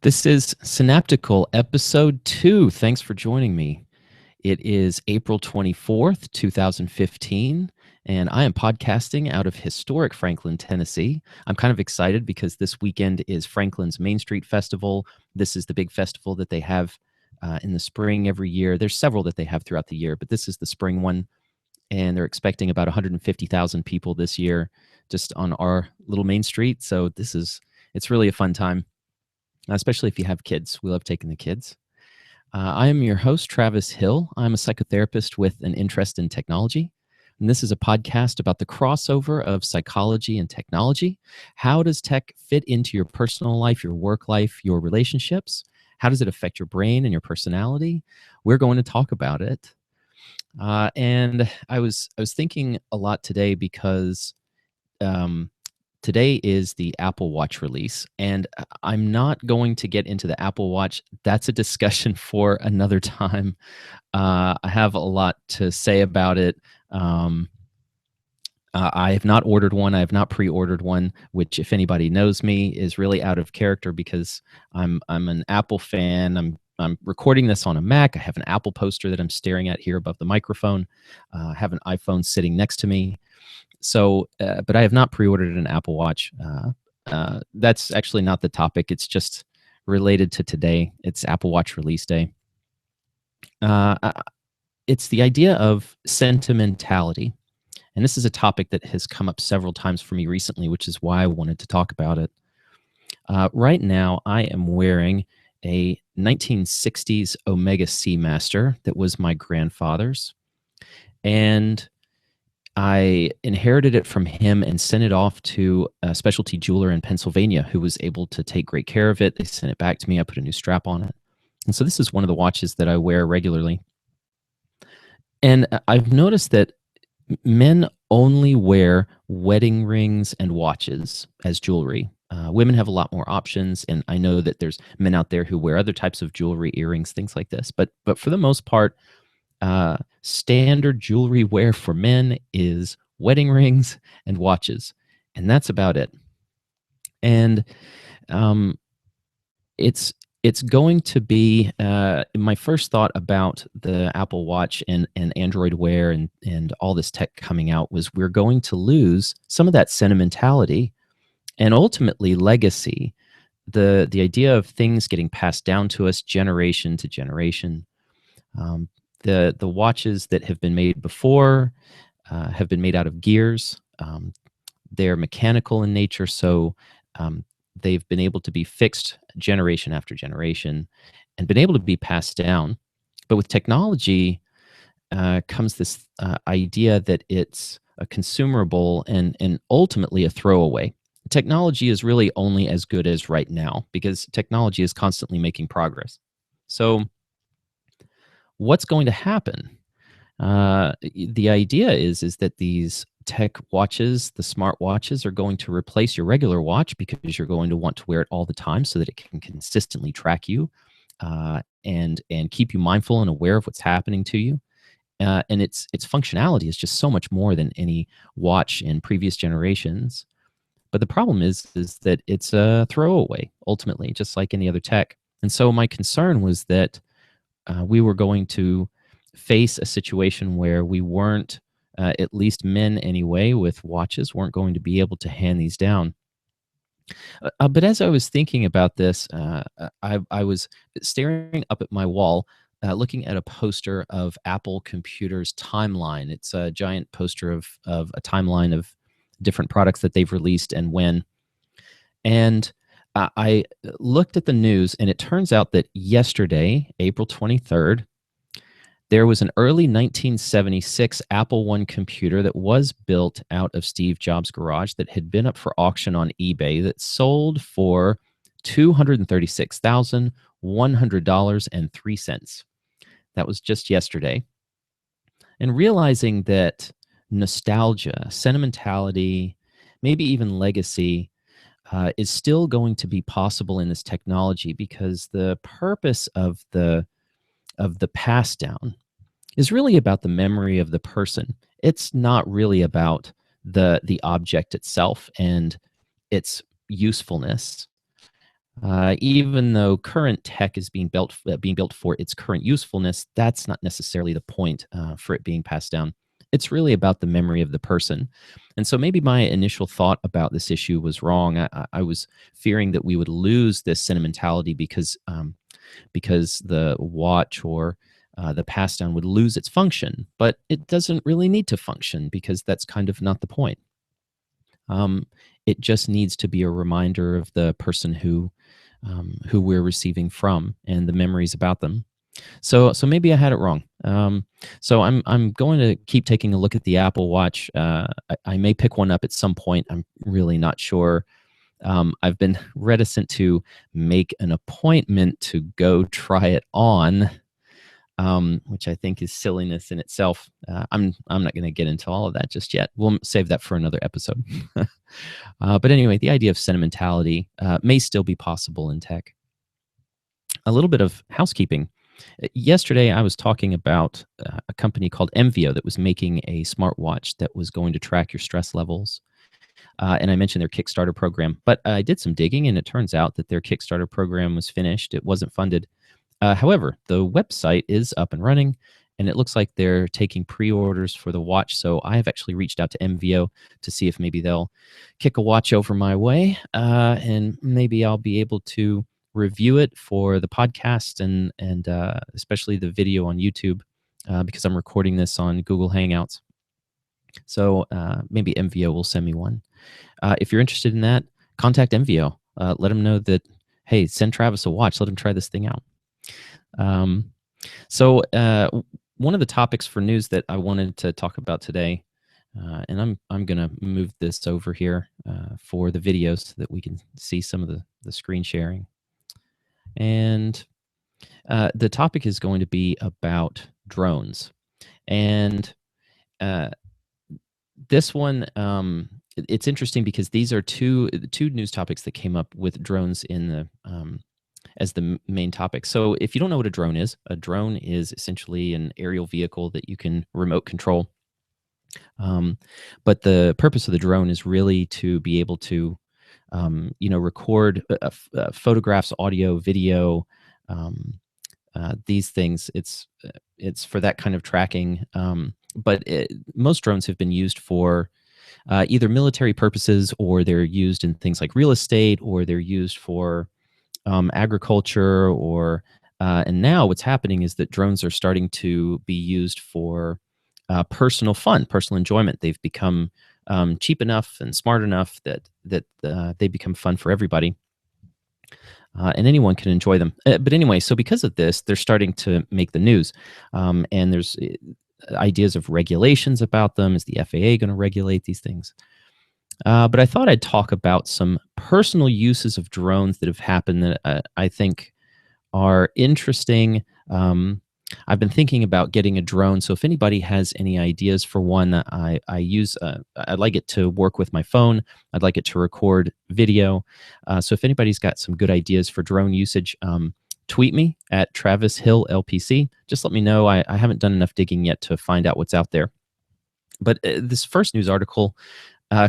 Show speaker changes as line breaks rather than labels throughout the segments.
This is Synaptical, episode 2. Thanks for joining me. It is April 24th, 2015, and I am podcasting out of historic Franklin, Tennessee. I'm kind of excited because this weekend is Franklin's Main Street Festival. This is the big festival that they have in the spring every year. There's several that they have throughout the year, but this is the spring one, and they're expecting about 150,000 people this year just on our little Main Street. So it's really a fun time, especially if you have kids. We love taking the kids. I am your host, Travis Hill. I'm a psychotherapist with an interest in technology. And this is a podcast about the crossover of psychology and technology. How does tech fit into your personal life, your work life, your relationships? How does it affect your brain and your personality? We're going to talk about it. And I was thinking a lot today because today is the Apple Watch release, and I'm not going to get into the Apple Watch. That's a discussion for another time. I have a lot to say about it. I have not ordered one. I have not pre-ordered one, which, if anybody knows me, is really out of character because I'm an Apple fan. I'm recording this on a Mac. I have an Apple poster that I'm staring at here above the microphone. I have an iPhone sitting next to me. So, but I have not pre-ordered an Apple Watch. That's actually not the topic. It's just related to today. It's Apple Watch release day. It's the idea of sentimentality. And this is a topic that has come up several times for me recently, which is why I wanted to talk about it. Right now, I am wearing a 1960s Omega Seamaster that was my grandfather's. And I inherited it from him and sent it off to a specialty jeweler in Pennsylvania who was able to take great care of it. They sent it back to me. I put a new strap on it. And so this is one of the watches that I wear regularly. And I've noticed that men only wear wedding rings and watches as jewelry. Women have a lot more options, and I know that there's men out there who wear other types of jewelry, earrings, things like this. But for the most part, standard jewelry wear for men is wedding rings and watches, and that's about it. And it's going to be my first thought about the Apple Watch and Android Wear and all this tech coming out was we're going to lose some of that sentimentality and ultimately legacy, the idea of things getting passed down to us generation to generation. The watches that have been made before have been made out of gears. They're mechanical in nature, so they've been able to be fixed generation after generation and been able to be passed down. But with technology comes this idea that it's a consumable and ultimately a throwaway. Technology is really only as good as right now because technology is constantly making progress. So what's going to happen? The idea is that these tech watches, the smart watches, are going to replace your regular watch because you're going to want to wear it all the time so that it can consistently track you and keep you mindful and aware of what's happening to you. And its functionality is just so much more than any watch in previous generations. But the problem is that it's a throwaway, ultimately, just like any other tech. And so my concern was that we were going to face a situation where we weren't, at least men anyway, with watches, weren't going to be able to hand these down. But as I was thinking about this, I was staring up at my wall, looking at a poster of Apple Computer's timeline. It's a giant poster of a timeline of different products that they've released and when. And I looked at the news, and it turns out that yesterday, April 23rd, there was an early 1976 Apple I computer that was built out of Steve Jobs' garage that had been up for auction on eBay that sold for $236,100.03. That was just yesterday. And realizing that nostalgia, sentimentality, maybe even legacy is still going to be possible in this technology because the purpose of the pass down is really about the memory of the person. It's not really about the object itself and its usefulness. Even though current tech is being built for its current usefulness, that's not necessarily the point for it being passed down. It's really about the memory of the person. And so maybe my initial thought about this issue was wrong. I was fearing that we would lose this sentimentality because the watch or the pass down would lose its function, but it doesn't really need to function because that's kind of not the point. Um, it just needs to be a reminder of the person who we're receiving from and the memories about them. So maybe I had it wrong. So I'm going to keep taking a look at the Apple Watch. I may pick one up at some point. I'm really not sure. I've been reticent to make an appointment to go try it on, which I think is silliness in itself. I'm not going to get into all of that just yet. We'll save that for another episode. But anyway, the idea of sentimentality may still be possible in tech. A little bit of housekeeping. Yesterday, I was talking about a company called Mvio that was making a smartwatch that was going to track your stress levels. And I mentioned their Kickstarter program, but I did some digging, and it turns out that their Kickstarter program was finished. It wasn't funded. However, the website is up and running, and it looks like they're taking pre-orders for the watch. So I have actually reached out to MVO to see if maybe they'll kick a watch over my way, and maybe I'll be able to review it for the podcast and especially the video on YouTube because I'm recording this on Google Hangouts. So maybe MVO will send me one. If you're interested in that, contact MVO. Let them know that, hey, send Travis a watch. Let him try this thing out. So one of the topics for news that I wanted to talk about today, and I'm going to move this over here for the video so that we can see some of the screen sharing. And the topic is going to be about drones. And this one, it's interesting because these are two news topics that came up with drones in the as the main topic. So if you don't know what a drone is essentially an aerial vehicle that you can remote control. But the purpose of the drone is really to be able to, record photographs, audio, video, these things. It's for that kind of tracking. But most drones have been used for either military purposes, or they're used in things like real estate, or they're used for agriculture, or and now what's happening is that drones are starting to be used for personal fun, personal enjoyment. They've become cheap enough and smart enough that they become fun for everybody, and anyone can enjoy them. But anyway, so because of this, they're starting to make the news, and there's ideas of regulations about them. Is the FAA going to regulate these things? But I thought I'd talk about some personal uses of drones that have happened that I think are interesting. I've been thinking about getting a drone, so if anybody has any ideas for one, I'd like it to work with my phone. I'd like it to record video. So if anybody's got some good ideas for drone usage, tweet me at Travis Hill LPC. Just let me know. I haven't done enough digging yet to find out what's out there. But this first news article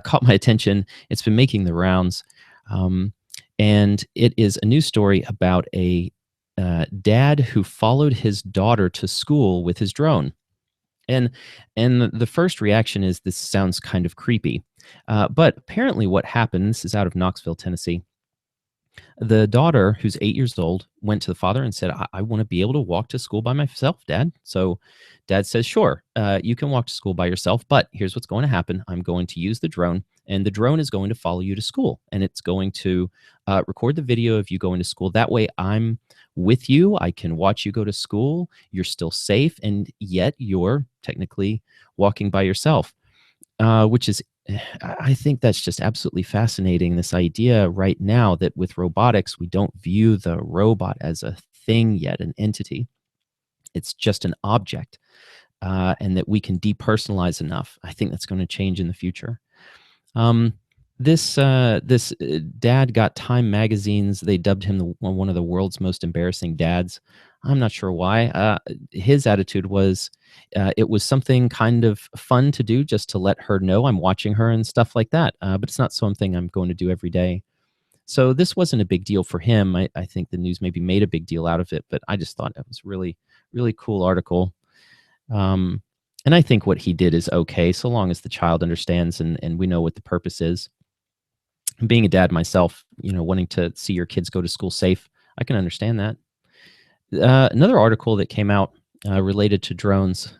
caught my attention. It's been making the rounds, and it is a news story about a dad who followed his daughter to school with his drone. And the first reaction is this sounds kind of creepy, but apparently what happened. This is out of Knoxville, Tennessee. The daughter, who's 8 years old, went to the father and said, I want to be able to walk to school by myself, Dad. So Dad says, sure, you can walk to school by yourself, but here's what's going to happen. I'm going to use the drone, and the drone is going to follow you to school, and it's going to record the video of you going to school. That way I'm with you. I can watch you go to school. You're still safe, and yet you're technically walking by yourself, which is, I think that's just absolutely fascinating. This idea right now that with robotics, we don't view the robot as a thing yet, an entity. It's just an object, and that we can depersonalize enough. I think that's going to change in the future. This dad got Time magazine's. They dubbed him one of the world's most embarrassing dads. I'm not sure why. His attitude was it was something kind of fun to do, just to let her know I'm watching her and stuff like that. But it's not something I'm going to do every day. So this wasn't a big deal for him. I think the news maybe made a big deal out of it, but I just thought it was really, really cool article. Um, and I think what he did is okay, so long as the child understands and we know what the purpose is. Being a dad myself, wanting to see your kids go to school safe, I can understand that. Another article that came out related to drones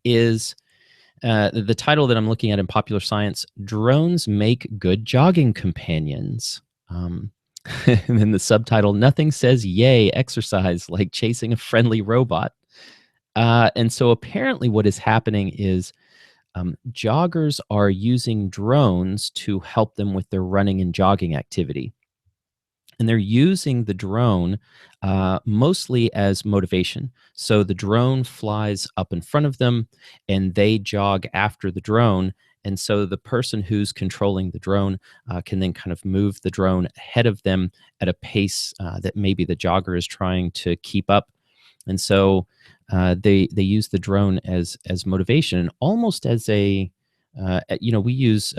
is the title that I'm looking at in Popular Science: Drones Make Good Jogging Companions. And then the subtitle: Nothing says yay exercise like chasing a friendly robot. And so apparently, what is happening is joggers are using drones to help them with their running and jogging activity. And they're using the drone mostly as motivation. So the drone flies up in front of them and they jog after the drone. And so the person who's controlling the drone can then kind of move the drone ahead of them at a pace that maybe the jogger is trying to keep up. And so they use the drone as motivation, almost as we use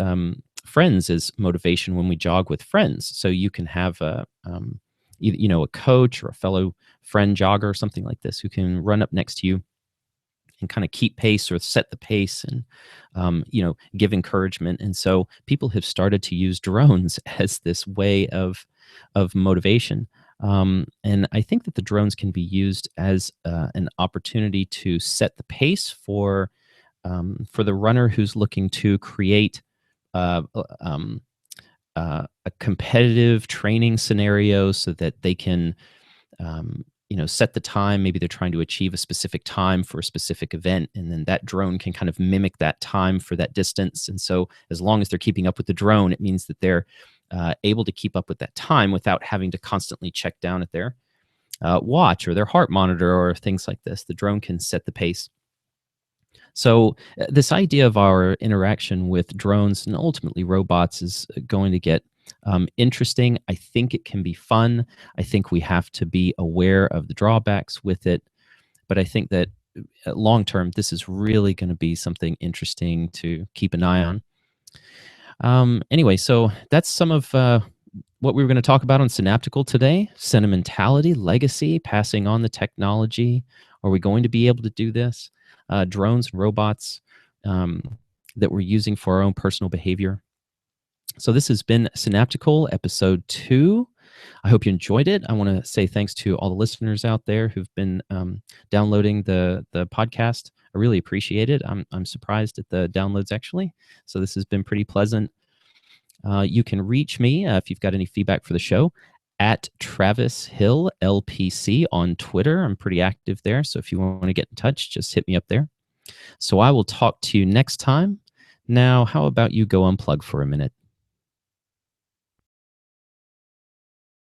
friends as motivation when we jog with friends. So you can have a coach or a fellow friend jogger or something like this who can run up next to you and kind of keep pace or set the pace and give encouragement. And so people have started to use drones as this way of motivation. And I think that the drones can be used as an opportunity to set the pace for the runner who's looking to create uh, uh, um, a competitive training scenario so that they can set the time. Maybe they're trying to achieve a specific time for a specific event, and then that drone can kind of mimic that time for that distance. And so as long as they're keeping up with the drone, it means that they're able to keep up with that time without having to constantly check down at their watch or their heart monitor or things like this. The drone can set the pace. So this idea of our interaction with drones and ultimately robots is going to get interesting. I think it can be fun. I think we have to be aware of the drawbacks with it. But I think that long term, this is really going to be something interesting to keep an eye on. Anyway, so that's some of what we were going to talk about on Synaptical today: sentimentality, legacy, passing on the technology. Are we going to be able to do this? Drones and robots that we're using for our own personal behavior. So this has been Synaptical, episode 2. I hope you enjoyed it. I want to say thanks to all the listeners out there who've been downloading the podcast. I really appreciate it. I'm surprised at the downloads, actually. So this has been pretty pleasant. You can reach me if you've got any feedback for the show at Travis Hill LPC on Twitter. I'm pretty active there. So if you want to get in touch, just hit me up there. So I will talk to you next time. Now, how about you go unplug for a minute?